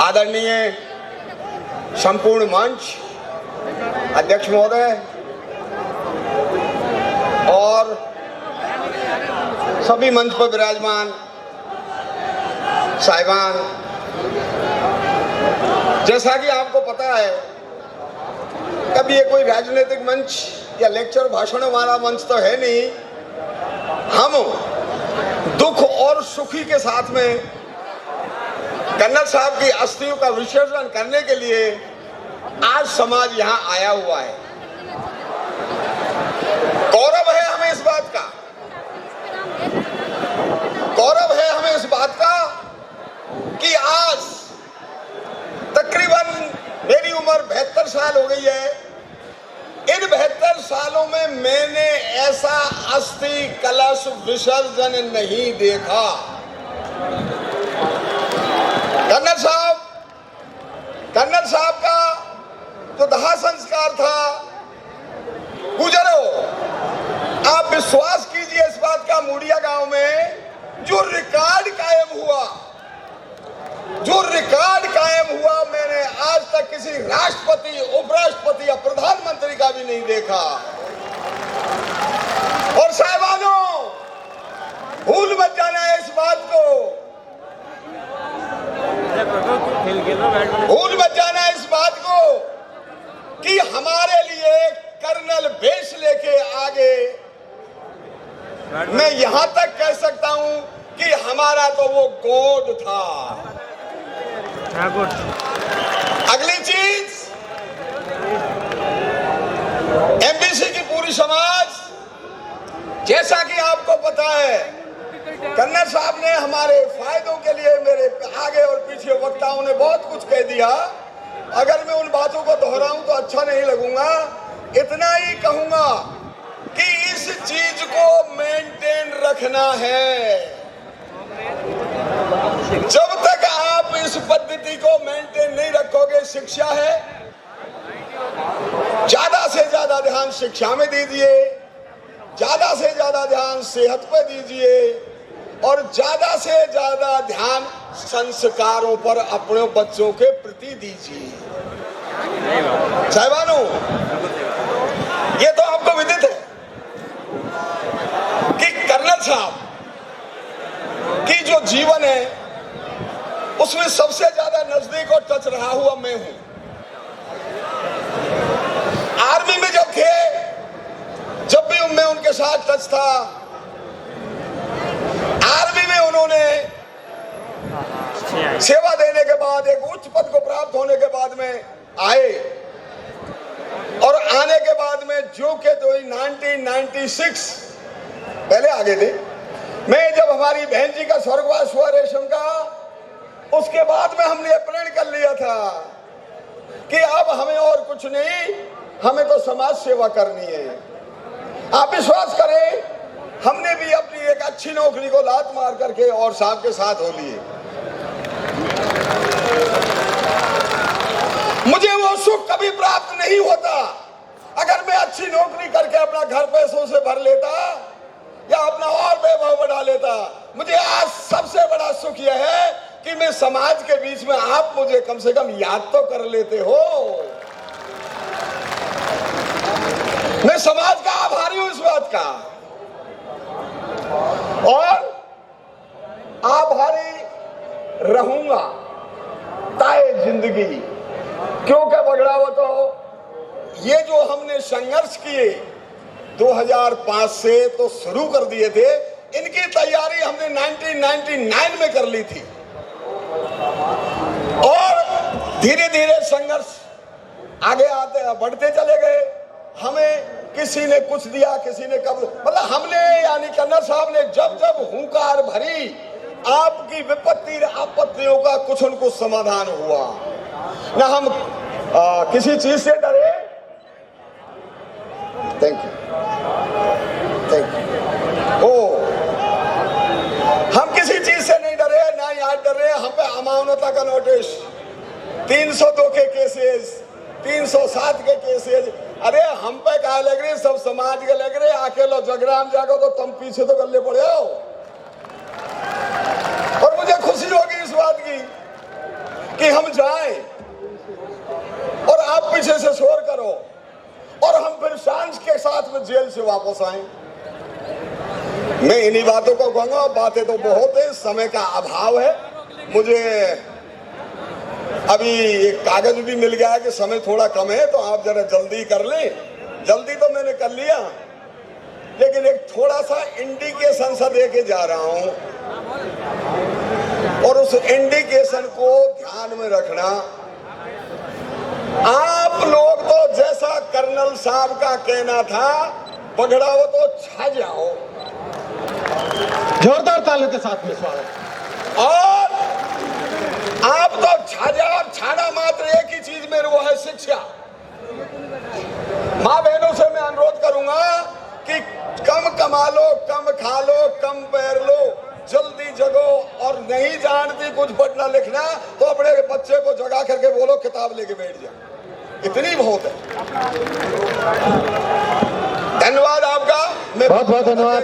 आदरणीय संपूर्ण मंच अध्यक्ष महोदय और सभी मंच पर विराजमान साहिबान, जैसा कि आपको पता है कभी ये कोई राजनीतिक मंच या लेक्चर भाषणों वाला मंच तो है नहीं। हम दुख और सुखी के साथ में कर्नल साहब की अस्थियों का विसर्जन करने के लिए आज समाज यहां आया हुआ है। गौरव है हमें इस बात का, गौरव है हमें इस बात का कि आज तकरीबन मेरी उम्र 72 साल हो गई है। इन 72 सालों में मैंने ऐसा अस्थि कलश विसर्जन नहीं देखा। कर्नल साहब का जो दाह संस्कार था, गुजरो, आप विश्वास कीजिए इस बात का, मुड़िया गांव में जो रिकॉर्ड कायम हुआ मैंने आज तक किसी राष्ट्रपति, उपराष्ट्रपति या प्रधानमंत्री का भी नहीं देखा। और साहिबानों, भूल मत जाना है इस बात को, भूल मत जाना इस बात को कि हमारे लिए कर्नल वेश लेके आगे, मैं यहां तक कह सकता हूं कि हमारा तो वो गोद था। अगली चीज, एमबीसी की पूरी समाज, जैसा कि आपको पता है कर्नल साहब ने हमारे फायदों के लिए मेरे आगे और पीछे वक्ताओं ने बहुत कुछ कह दिया। अगर मैं उन बातों को दोहराऊं तो अच्छा नहीं लगूंगा। इतना ही कहूंगा कि इस चीज को मेंटेन रखना है। जब तक आप इस पद्धति को मेंटेन नहीं रखोगे, शिक्षा है, ज्यादा से ज्यादा ध्यान शिक्षा में दीजिए, ज्यादा से ज्यादा ध्यान सेहत पे दीजिए और ज्यादा से ज्यादा ध्यान संस्कारों पर अपने बच्चों के प्रति दीजिए। साहिबानों, ये तो आपको विदित है कि कर्नल साहब की जो जीवन है उसमें सबसे ज्यादा नजदीक और टच रहा हुआ मैं हूं। आर्मी में जब थे, जब भी मैं उनके साथ टच था, आर्मी में उन्होंने सेवा देने के बाद एक उच्च पद को प्राप्त होने के बाद में आए और आने के बाद में जो के तो 1996 पहले आगे थे। मैं जब हमारी बहन जी का स्वर्गवास हुआ रेशम का, उसके बाद में हमने प्रण कर लिया था कि अब हमें और कुछ नहीं, हमें तो समाज सेवा करनी है। आप विश्वास करें, हमने भी अपनी एक अच्छी नौकरी को लात मार करके और साहब के साथ हो लिए। मुझे वो सुख कभी प्राप्त नहीं होता अगर मैं अच्छी नौकरी करके अपना घर पैसों से भर लेता या अपना और वैभव बढ़ा लेता। मुझे आज सबसे बड़ा सुख यह है कि मैं समाज के बीच में आप मुझे कम से कम याद तो कर लेते हो। मैं समाज का आभारी हूं इस बात का और आभारी रहूंगा ताए जिंदगी। क्योंकि बगड़ावो तो ये जो हमने संघर्ष किए 2005 से तो शुरू कर दिए थे, इनकी तैयारी हमने 1999 में कर ली थी और धीरे धीरे संघर्ष आगे आते बढ़ते चले गए। हमें किसी ने कुछ दिया, किसी ने कब, मतलब हमने यानी कर्नल साहब ने जब जब हुंकार भरी, आपकी विपत्ति आपत्तियों का कुछ न कुछ समाधान हुआ। ना हम किसी चीज से डरे। Thank you. हम किसी चीज से नहीं डरे, ना याद डर रहे। हम पे अमानता का नोटिस, 302 के केसेस, 307 के केसेस। अरे हम पे क्या लग रही, सब समाज के लग रहे। अकेलो जगराम जागो तो तुम पीछे तो गले पड़े हो। और मुझे खुशी होगी इस बात की कि हम जाएं और आप पीछे से शोर करो और हम फिर सांझ के साथ में जेल से वापस आए। मैं इन्हीं बातों को कहूंगा, बातें तो बहुत है, समय का अभाव है। मुझे अभी एक कागज भी मिल गया है कि समय थोड़ा कम है, तो आप जरा जल्दी कर लें। जल्दी तो मैंने कर लिया, लेकिन एक थोड़ा सा इंडिकेशन सा दे के जा रहा हूं, और उस इंडिकेशन को ध्यान में रखना। आप लोग तो जैसा कर्नल साहब का कहना था, पकड़ाओ तो छा जाओ। जोरदार तालियों के साथ में स्वागत। और आप तो छा जाओ, छाड़ा मात्र एक ही चीज में, वो है शिक्षा। माँ बहनों से मैं अनुरोध करूंगा कि कम कमा लो, कम खा लो, कम पैर लो, जल्दी जगो, और नहीं जानती कुछ पढ़ना लिखना तो अपने बच्चे को जगा करके बोलो किताब लेके बैठ जा, इतनी बहुत है। धन्यवाद आपका। बहुत बहुत धन्यवाद।